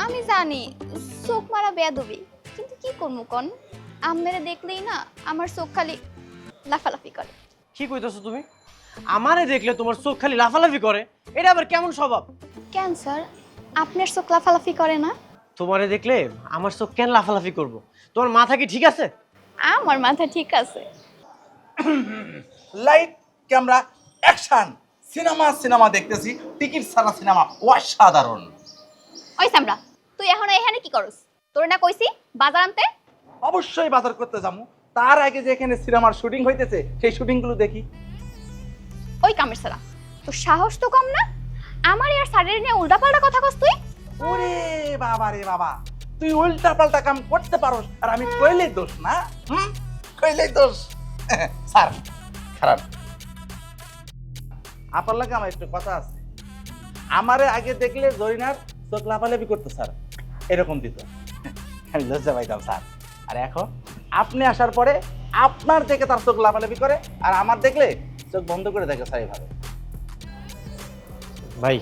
আমি জানি চোখ মারা বেয়াদবি, কিন্তু কি করবো কন? আম্মেরে দেখলেই না আমার চোখ খালি লাফালাফি করে।
কি কইতাছো তুমি? আমারে দেখলে তোমার চোখ খালি লাফালাফি করে? এটা আবার কেমন স্বভাব?
কেন স্যার, আপনার চোখ লাফালাফি করে না?
তোমারে দেখলে আমার চোখ কেন লাফালাফি করব? তোমার মাথা কি ঠিক আছে?
আমার মাথা ঠিক আছে।
Light, camera, action. সিনেমা দেখতেছি, টিকিট ছাড়া সিনেমা অসাধারণ।
ওই সামরা, তুই এখন এখানে কি করস? তোর না কইছি বাজার আনতে?
অবশ্যই বাজার করতে যাবো, তার আগে যে এখানে সিনেমার শুটিং হইতেছে সেই শুটিংগুলো দেখি।
ওই কামের সারা, তোর সাহস তো কম না? আমার আর স্যারের নিয়ে উল্টাপাল্টা কথা কস তুই?
ওরে বাবা রে বাবা, তুই উল্টা পাল্টা কাম করতে পারোস আর আমি কইলেই দোষ না? কইলেই দোষ। স্যার খারাপ, আপনার লাগে আমার একটু কথা আছে। আমারে আগে দেখলে জরিনার চোখ লাফালাফি করতো স্যার, এরকম দিত, আমি লজ্জা পাইতাম স্যার। আর এখন আপনি আসার পরে আপনার দেখে তার চোখ লাফালাফি করে, আর আমার দেখলে চোখ বন্ধ করে দেখে স্যার এইভাবে।
ভাই,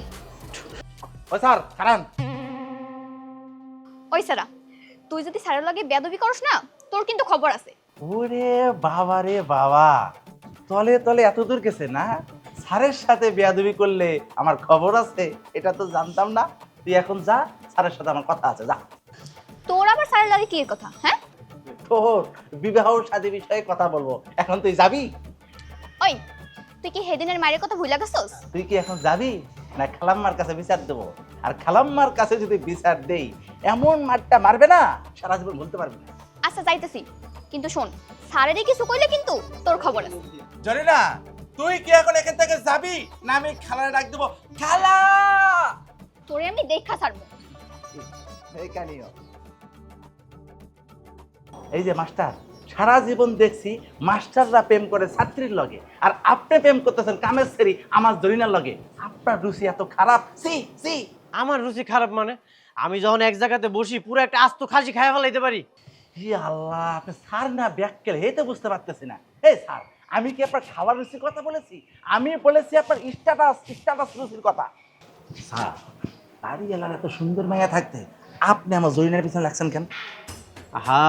ও স্যার খারান।
ওই সারা, তুই যদি স্যারের লাগে বেয়াদবি করস না, তোর কিন্তু খবর আছে।
ওরে বাবা রে বাবা, তলে তলে এত দূর গেছে না? স্যারের সাথে বেয়াদবি করলে আমার খবর আছে, এটা তো জানতাম না। তুই এখন যা, স্যারের সাথে আমার কথা আছে, যা।
তোর আবার স্যারের লাগে কি কথা? হ্যাঁ,
তোর বিবাহ শাদী বিষয়ে কথা বলবো, এখন তুই যাবি?
ওই তুই কি হেদিনের মায়ের কথা ভুলে গেছস?
তুই কি এখন যাবি না খালাম্মার কাছে বিচার দেবো? আর খালাম্মার কাছে যদি বিচার দেই, এমন মারটা মারবে না সারা জীবন বলতে পারবি না।
আচ্ছা যাইতেছি, কিন্তু শোন, স্যারেরই কিছু কইলে কিন্তু তোর খবর আছে।
জরিনা, তুই কি এখন এখান থেকে যাবি না আমি খালারে ডাক দেবো? খালা,
তোরে আমি দেখা ছাড়বো।
এই যে মাস্টার, সারা জীবন দেখছি মাস্টাররা প্রেম করে ছাত্রীর লগে, আর আপনি প্রেম করতেছেন কামের সেরি আমার জরিনার লগে। আপনার রুচি এত খারাপ। সি সি।
আমার রুচি খারাপ মানে? আমি যখন এক জায়গাতে বসি পুরো একটা আস্ত খাসি খাইয়া ফেলাইতে পারি।
জি আল্লাহ, আপনি স্যার না ব্যাককেল এই তো বুঝতে পারতেছি না। এই স্যার, আমি কি আপনার খাবার রুচির কথা বলেছি? আমি বলেছি আপনার স্ট্যাটাস রুচির কথা। স্যার, বাড়ি এলার এত সুন্দর মাইয়া থাকতে আপনি আমার জরিনার পিছনে লাগছেন কেন?
আহা,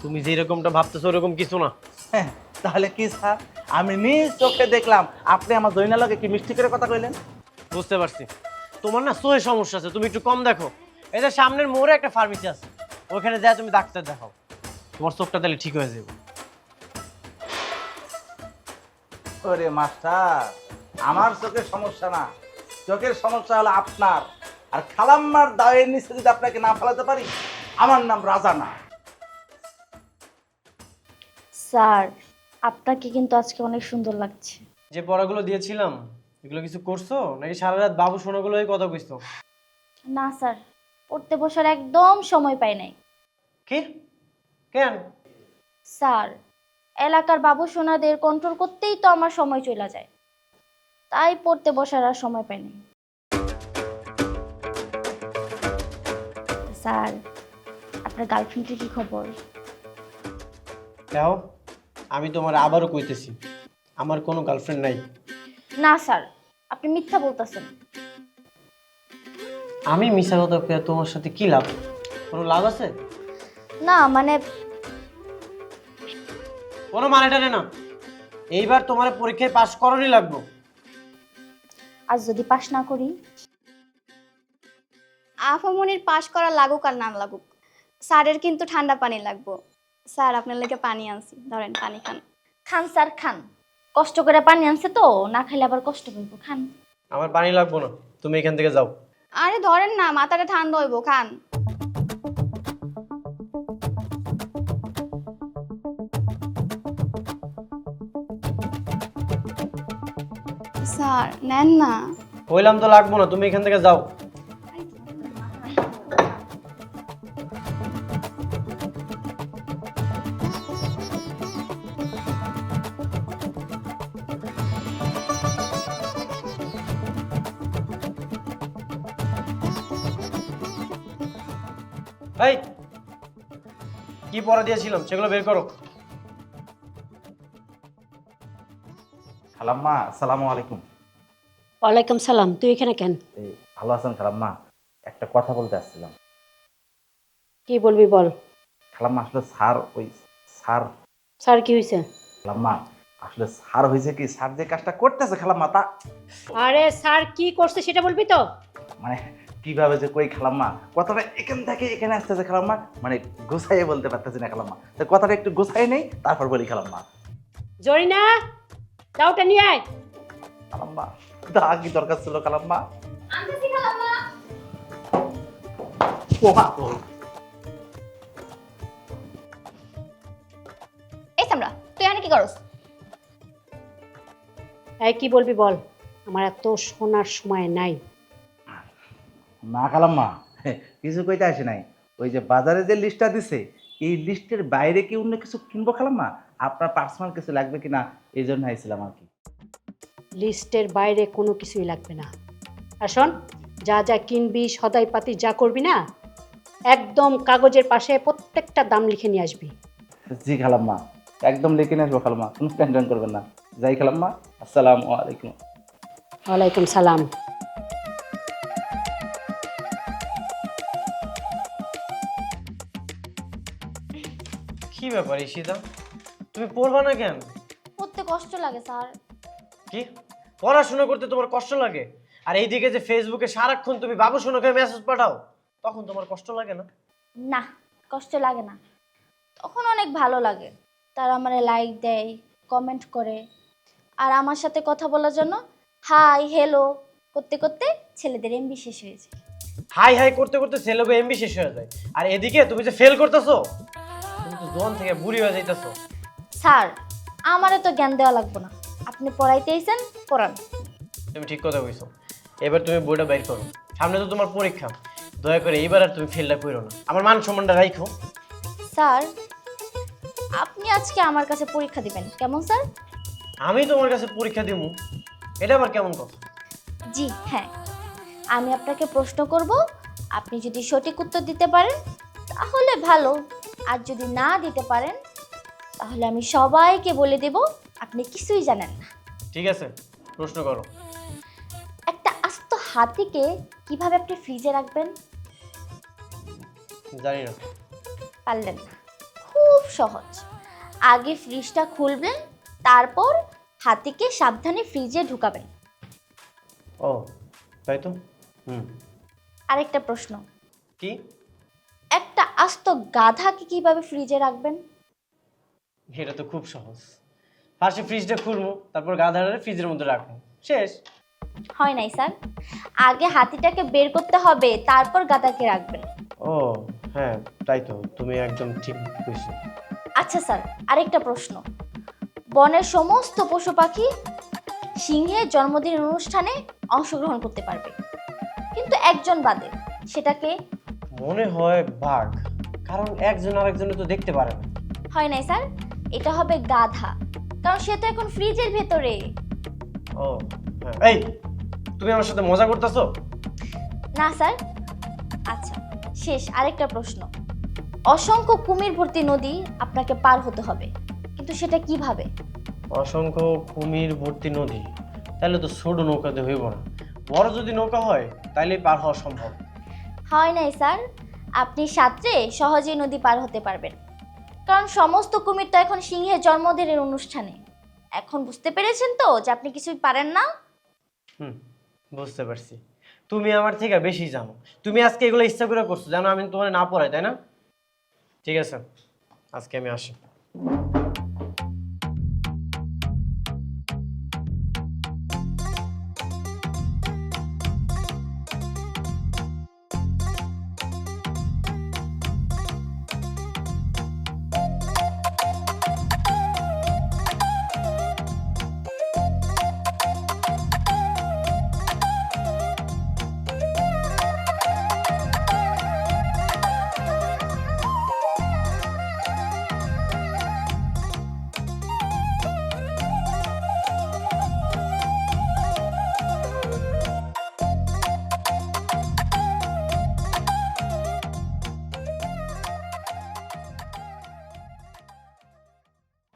তুমি যেরকমটা ভাবতেছো ওরকম কিছু না।
হ্যাঁ, তাহলে কি স্যার? আমি নিজ চোখে দেখলাম আপনি আমার জরিনার লগে কি মিষ্টি করে কথা কইলেন।
বুঝতে পারছি তোমার না চোখের সমস্যা আছে, তুমি একটু কম দেখো। এই যে সামনের মোড়ে একটা ফার্মেসি আছে, ওখানে যা তুমি ডাক্তার দেখাও, তোমার চোখটা তাহলে ঠিক হয়ে যাবে।
ওরে মাস্টার, আমার চোখের সমস্যা না, চোখের সমস্যা হলো আপনার। আর খালাম্মার দাওয়ের নিচে যদি আপনাকে না ফেলাতে পারি, আমার নাম রাজা না।
স্যার, আপনাকে কিন্তু আজকে অনেক সুন্দর লাগছে।
যে পড়াগুলো দিয়েছিলাম এগুলো কিছু করছো নাকি সারা রাত বাবু শোনাগুলো কথা কইছো?
না স্যার, পড়তে বসার একদম সময় পাই নাই।
কি? কেন?
স্যার, এলাকার বাবু সোনাদের কন্ট্রোল করতেই তো আমার সময় চলে যায়, তাই পড়তে বসার আর সময় পাই নাই। স্যার, আপনার গার্লফ্রেন্ডের কি খবর?
দেখো, আমি তোমার আবারও কইতেছি, আমার কোনো গার্লফ্রেন্ড নাই।
না স্যার, আপনি মিথ্যা বলতেছেন।
আমি মিশা কথা কইয়া তোমার সাথে কি লাভ? কোনো লাভ আছে?
না মানে
কোনো মানেটা নেই না। এইবার তোমার পরীক্ষায় পাশ করারই লাগবো।
আজ যদি পাস না করি?
আফামনির পাশ করা লাগুক আর না লাগুক, স্যারের কিন্তু ঠান্ডা পানি লাগবো। স্যার, আপনার লেগে পানি আনছি, ধরেন পানি খান।
খান স্যার খান, কষ্ট করে পানি আনছে তো, না খাইলে আবার কষ্ট করবো, খান।
আমার পানি লাগবো না, তুমি এখান থেকে যাও।
আরে ধরেন না, মাথাটা ঠান্ডা হইব, খান। স্যার নেন না।
কইলাম তো লাগবো না, তুমি এখান থেকে যাও। এই, কি পড়া দিয়েছিলাম সেগুলো বের করো।
খালাম্মা, আসসালামু আলাইকুম।
ওয়ালাইকুম সালাম। তুই এখানে কেন?
এই, ভালো আছেন খালাম্মা? একটা কথা বলতে আসছিলাম।
কি বলবি বল।
খালাম্মা, আসলে স্যার
স্যার কি হয়েছে?
খালাম্মা, আসলে স্যার হয়েছে কি, স্যার যে কাজটা করতেছে খালাম্মা, তা
আরে স্যার কি করছে সেটা বলবি তো?
মানে কিভাবে যে কই খালাম্মা, কথাটা এখান থেকে এখানে আসতেছে খালাম্মা, মানে গোছাইয়ে বলতে পারতেছি না খালাম্মা। তো কথাটা একটু গোছাই নেই, তারপর বলি খালাম্মা।
জরিনা, দাওটা নিয়ে আয়।
খালাম্মা, দা কি দরকার ছিল খালাম্মা? ওমা, ও।
এই সামরা, তুই এখানে কি করস?
এই কি বলবি বল, আমার এত শোনার সময় নাই।
না খালাম্মা, কিছু কইতে আসে নাই। ওই যে বাজারে যে লিস্টটা দিছে, এই লিস্টের বাইরে কি অন্য কিছু কিনবো খালাম্মা? আপনার পার্সোনাল কিছু লাগবে কিনা এই জন্য আইছিলাম আর কি।
লিস্টের বাইরে কোনো কিছুই লাগবে না। আর শোন, যা যা কিনবি সদাই পাতি যা করবি না, একদম কাগজের পাশে প্রত্যেকটা দাম লিখে নিয়ে আসবি।
জি খালাম্মা, একদম লিখে নিয়ে আসবো খালাম্মা, কোনো টেনশন করবেন না। যাই খালাম্মা, আসসালামু আলাইকুম।
ওয়ালাইকুম সালাম।
কি ব্যাপার ঈশিতা, তুমি পড়বা না কেন?
পড়তে কষ্ট লাগে স্যার।
কি পড়াশোনা করতে তোমার কষ্ট লাগে? আর এইদিকে যে ফেসবুকে সারাক্ষণ তুমি বাবু শোনাকে মেসেজ পাঠাও, তখন তোমার কষ্ট লাগে না?
না, কষ্ট লাগে না, তখন অনেক ভালো লাগে। তারা আমার লাইক দেয়, কমেন্ট করে, আর আমার সাথে কথা বলার জন্য হাই হ্যালো করতে করতে ছেলেদের এমবি শেষ হয়েছে।
হাই হাই করতে করতে ছেলেকে এমবি শেষ হয়ে যায়, আর এদিকে তুমি যে ফেল করতেছো, তুমি তো জোন থেকে বুড়ি হয়ে যাইতেছো।
স্যার, আমারও তো জ্ঞান দেওয়া লাগবে না, আপনি পড়াইতে আইছেন, পড়ান।
তুমি ঠিক কথা কইছো। এবার তুমি বইটা বের করো, সামনে তো তোমার পরীক্ষা। দয়া করে এইবার আর তুমি ফেলটা করো না, আমার মান সম্মানটা রাখো।
স্যার, আপনি আজকে আমার কাছে পরীক্ষা দিবেন কেমন স্যার?
আমি তোমার কাছে পরীক্ষা দিব? এটা আবার কেমন কথা?
জি হ্যাঁ, আমি আপনাকে প্রশ্ন করব, আপনি যদি সঠিক উত্তর দিতে পারেন তাহলে ভালো, আর যদি না দিতে পারেন তাহলে আমি সবাইকে বলে দেব আপনি কিছুই জানেন না।
ঠিক আছে, প্রশ্ন করো।
একটা আস্ত হাতিকে কিভাবে আপনি ফ্রিজে রাখবেন?
জানি না।
পারলেন না? খুব সহজ। আগে ফ্রিজটা খুলবেন, তারপর হাতিকে সাবধানে ফ্রিজে ঢুকাবেন।
ও তাই তো।
আরেকটা প্রশ্ন,
কি?
একটা আস্ত গাধাকে কিভাবে ফ্রিজে রাখবেন?
এটা তো খুব সহজ। ফার্স্টে ফ্রিজটা খুলবো, তারপর গাধাটারে ফ্রিজের মধ্যে রাখবো, শেষ।
হয় নাই স্যার, আগে হাতিটাকে বের করতে হবে, তারপর গাধাকে রাখবেন।
ও হ্যাঁ, তাই তো, তুমি একদম ঠিক কইছো।
আচ্ছা স্যার, আরেকটা প্রশ্ন, বনের সমস্ত পশু পাখি সিংহের জন্মদিনের অনুষ্ঠানে অংশগ্রহণ করতে পারবে, কিন্তু একজন বাদে, সেটাকে?
মনে হয় বাঘ, কারণ একজন আরেকজনে তো দেখতে পারে না।
হয় নাই স্যার, এটা হবে গাধা, কারণ সে তো এখন ফ্রিজের ভেতরে।
ও হ্যাঁ। এই, তুমি আমার সাথে মজা করতেছো?
না স্যার। আচ্ছা, শেষ আরেকটা প্রশ্ন, অসংখ্য কুমির ভর্তি নদী আপনাকে পার হতে হবে, কিন্তু সেটা কিভাবে?
অসংখ্য কুমির ভর্তি নদী, তাহলে তো ছোট নৌকাতে হইব না, বড় যদি নৌকা হয় তাইলে পার হওয়া সম্ভব।
হয় নাই স্যার, আপনি সাঁতরে সহজেই নদী পার হতে পারবেন, কারণ সমস্ত কুমির তো এখন সিংহের জন্মদিনের অনুষ্ঠানে। এখন বুঝতে পেরেছেন তো যে আপনি কিছুই পারেন না?
বুঝতে পারছি, তুমি আমার থেকে বেশি জানো। তুমি আজকে এগুলো ইচ্ছা করে করছো, জানো আমি তোমার না পড়াই, তাই না? ঠিক আছে, আজকে আমি আসি।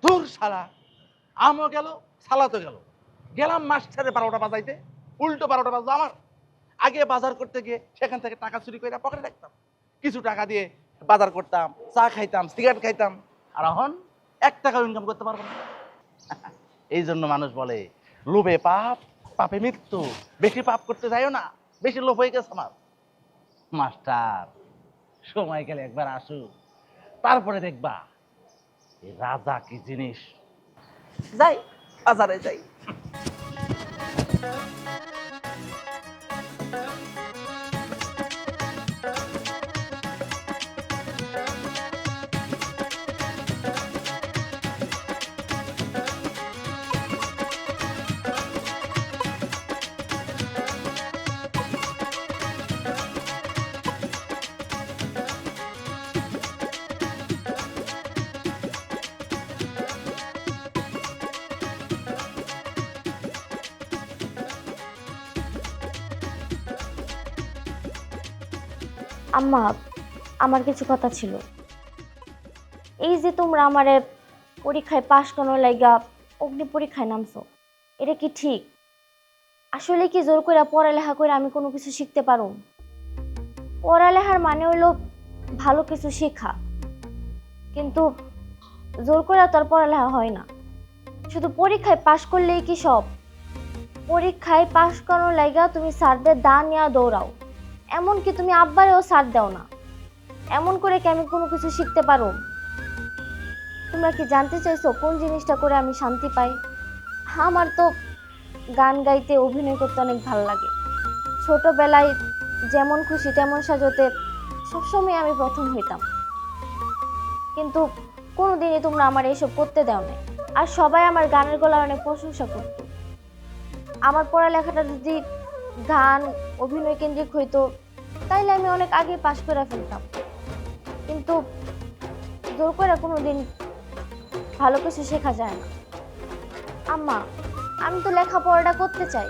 ধুর শালা, আমও গেল, শালা তো গেল। গেলাম মাস্টারে 12টা বাজাইতে, উল্টো 12টা বাজলো আমার। আগে বাজার করতে গিয়ে সেখান থেকে টাকা চুরি করে পকেটে রাখতাম, কিছু টাকা দিয়ে বাজার করতাম, চা খাইতাম, সিগারেট খাইতাম। আর এখন 1 টাকাও ইনকাম করতে পারবো না। এই জন্য মানুষ বলে লোভে পাপ, পাপে মৃত্যু। বেশি পাপ করতে যাইও না, বেশি লোভ হয়ে গেছে আমার। মাস্টার, সময় গেলে একবার আসু, তারপরে দেখবা এই রাজা কি জিনিস। যাই, বাজারে যাই।
আম্মা, আমার কিছু কথা ছিল। এই যে তোমরা আমারে পরীক্ষায় পাশ করানোর লাইগা অগ্নি পরীক্ষায় নামছো, এটা কি ঠিক? আসলে কি জোর করে পড়ালেখা করে আমি কোনো কিছু শিখতে পারো? পড়ালেখার মানে হলো ভালো কিছু শেখা, কিন্তু জোর করে তোর পড়ালেখা হয় না। শুধু পরীক্ষায় পাশ করলেই কি সব? পরীক্ষায় পাশ করানোর লাইগা তুমি স্যারদের দা নিয়ে দৌড়াও, এমনকি তুমি আব্বারেও সাথ দাও না। এমন করে কি আমি কোনো কিছু শিখতে পারো? তোমরা কি জানতে চাইছো কোন জিনিসটা করে আমি শান্তি পাই? আমার তো গান গাইতে, অভিনয় করতে অনেক ভালো লাগে। ছোটবেলায় যেমন খুশি তেমন সাজতে সবসময় আমি প্রথম হইতাম, কিন্তু কোনোদিনই তোমরা আমার এইসব করতে দাও না। আর সবাই আমার গানের গলার অনেক প্রশংসা করত। আমার পড়ালেখাটা যদি গান অভিনয় কেন্দ্রিক হইতো তাইলে আমি অনেক আগে পাশ করে ফেলতাম, কিন্তু জোর করে কোনোদিন ভালো কিছু শেখা যায় না। আম্মা, আমি তো লেখাপড়াটা করতে চাই,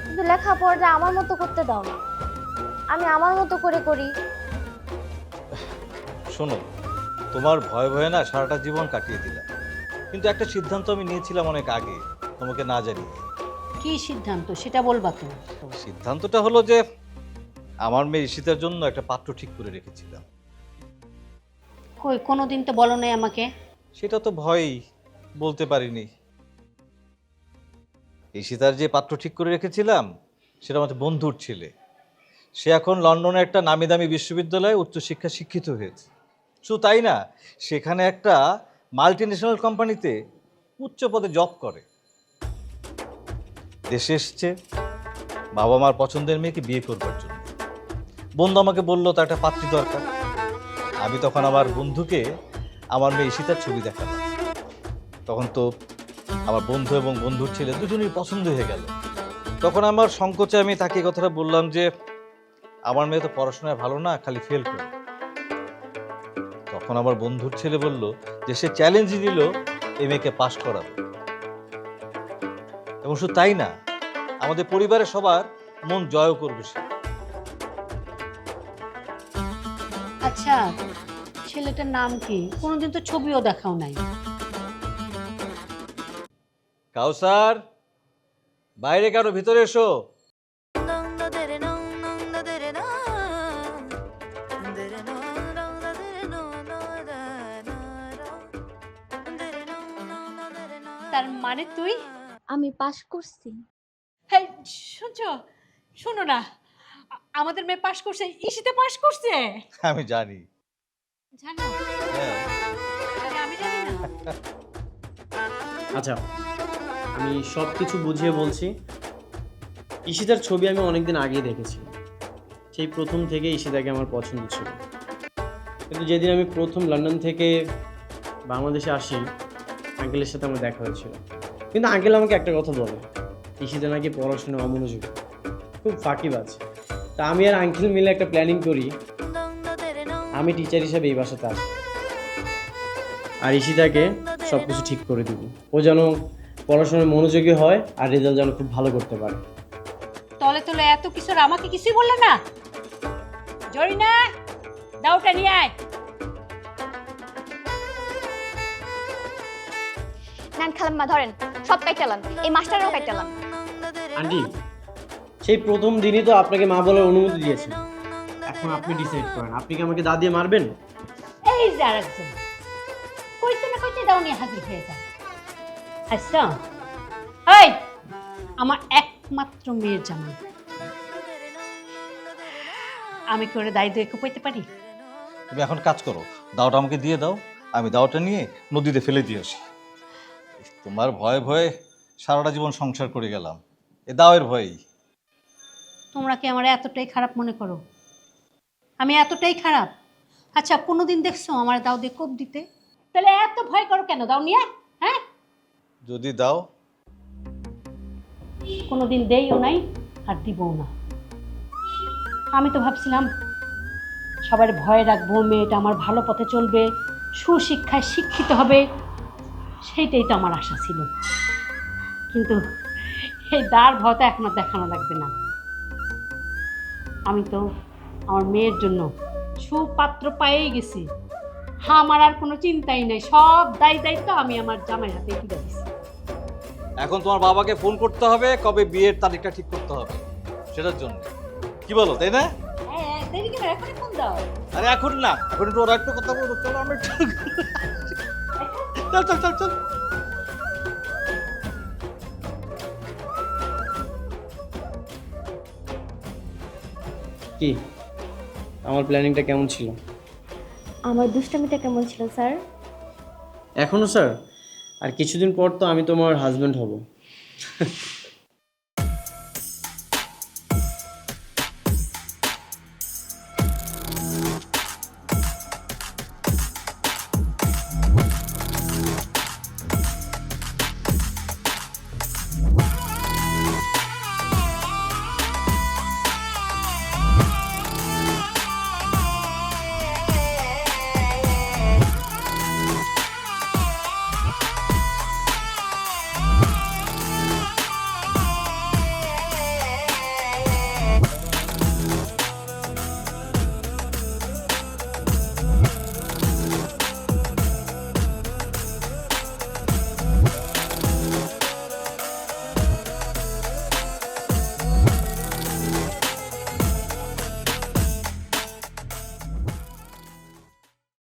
কিন্তু লেখাপড়াটা আমার মতো করতে দাও না। আমি আমার মতো করে করি।
শোনো, তোমার ভয়ে ভয়ে না সারাটা জীবন কাটিয়ে দিলাম, কিন্তু একটা সিদ্ধান্ত আমি নিয়েছিলাম অনেক আগে, তোমাকে না জানিয়ে।
কি সিদ্ধান্ত সেটা বলবা তো?
সিদ্ধান্তটা হলো যে আমার মেয়ে ঈশিতার জন্য একটা পাত্র ঠিক করে রেখেছিলাম।
কই কোনোদিন তো বলো নাই আমাকে।
সেটা তো ভয়ই বলতে পারিনি। ঈশিতার যে পাত্র ঠিক করে রেখেছিলাম সেটা আমাদের বন্ধুর ছেলে। সে এখন লন্ডনে একটা নামি দামি বিশ্ববিদ্যালয়ে উচ্চশিক্ষা শিক্ষিত হয়েছে। শুধু তাই না, সেখানে একটা মাল্টি ন্যাশনাল কোম্পানিতে উচ্চ পদে জব করে। দেশে এসছে বাবা মার পছন্দের মেয়েকে বিয়ে করবার জন্য। বন্ধু আমাকে বললো তার একটা পাত্রী দরকার। আমি তখন আমার বন্ধুকে আমার মেয়ে ঈশিতার ছবি দেখালাম। তখন তো আমার বন্ধু এবং বন্ধুর ছেলে দুজনেই পছন্দ হয়ে গেল। তখন আমার সংকোচে আমি তাকে এই কথাটা বললাম যে আমার মেয়ে তো পড়াশোনায় ভালো না, খালি ফেল করে। তখন আমার বন্ধুর ছেলে বলল যে সে চ্যালেঞ্জ নিল এই মেয়েকে পাশ করাবে। এবং শুধু তাই না, আমাদের পরিবারের সবার মন জয় করবে সে।
আচ্ছা ছেলেটার নাম কি? কোনোদিন তো ছবিও দেখাও নাই।
কাউসার, বাইরে কেন, ভিতরে এসো।
তার মানে তুই?
আমি পাশ করছি।
হ্যাঁ শুনছো, শোনো না, আমাদের মেয়ে পাশ করছে, ঈশিতা পাশ করছে।
আমি জানি।
জানো?
হ্যাঁ।
আরে আমি জানি না।
আচ্ছা, আমি সব কিছু বুঝিয়ে বলছি। ঈশিতার ছবি আমি অনেকদিন আগেই দেখেছি। সেই প্রথম থেকে ঈশিতাকে আমার পছন্দ ছিল। কিন্তু যেদিন আমি প্রথম লন্ডন থেকে বাংলাদেশে আসি, আঙ্কেলের সাথে আমার দেখা হয়েছিল। কিন্তু আঙ্কেল আমাকে একটা কথা বলে, ঈশিতা নাকি পড়াশোনা অমনোযোগী, খুব ফাঁকিবাজ। তা আমি আর আঙ্কেল মিলে একটা প্ল্যানিং করি, আমি টিচার হিসাবে এই বাসাতে আসি আর ঈশিতাকে সব কিছু ঠিক করে দিব। ও যেন পড়াশোনায় মনোযোগী হয় আর রেজাল্ট যেন খুব ভালো করতে পারে।
তলে তলে এত কিছুর আমাকে কিছুই বললে না? জরিনা, দাওটা নিয়ে আয়।
নেন খালাম্মা, ধরেন, সব কাইটালাম, এই মাস্টারও কাইটালাম।
আন্টি, সেই প্রথম দিনই তো আপনাকে মা বলার অনুমতি দিয়েছেন। এখন আপনি ডিসাইড করেন, আপনি কি আমাকে দা দিয়ে মারবেন?
এই যে আরেকজন কইতে না কইতে দাও নিয়ে হাজির হয়ে যায়। আচ্ছা এই আমার একমাত্র মেয়ের জামাই, আমি করে দায়িত্ব একটু কইতে পারি?
তুমি এখন কাজ করো, দাওটা আমাকে দিয়ে দাও, আমি দাওটা নিয়ে নদীতে ফেলে দিয়ে আসি। তোমার ভয়ে ভয়ে সারাটা জীবন সংসার করে গেলাম, এ দাওয়ের ভয়েই।
তোমরা কি আমার এতটাই খারাপ মনে করো? আমি এতটাই খারাপ? আচ্ছা কোনোদিন দেখছো আমার দাও দিয়ে কোপ দিতে? তাহলে এত ভয় করো কেন দাও নিয়ে? হ্যাঁ,
যদি দাও।
কোনোদিন দেইও নাই আর দিবও না। আমি তো ভাবছিলাম সবার ভয় রাখবো, মেয়েটা আমার ভালো পথে চলবে, সুশিক্ষায় শিক্ষিত হবে, সেইটাই তো আমার আশা ছিল। কিন্তু এই দার ভয়টা এখন আর দেখানো লাগবে না। আমি তো আমার মেয়ের জন্য সুপাত্র পাইয়েই গেছি। আমার আর কোনো চিন্তাই নেই, সব দায়িত্ব আমি আমার জামাই হাতে তুলে দিচ্ছি।
এখন তোমার বাবাকে ফোন করতে হবে, কবে বিয়ের তারিখটা ঠিক করতে হবে সেটার জন্য। কি বলো, তাই না?
হ্যাঁ দেরি কেন, এখনই ফোন দাও।
আরে এখন না, এখন একটু ওরা একটু কথা বলবো। চলো আমরা একটু চল চল চল চল।
কি আমার প্ল্যানিংটা কেমন ছিল?
আমার দুষ্টামিটা কেমন ছিল স্যার?
এখনো স্যার, আর কিছুদিন পর তো আমি তোমার হাজবেন্ড হব।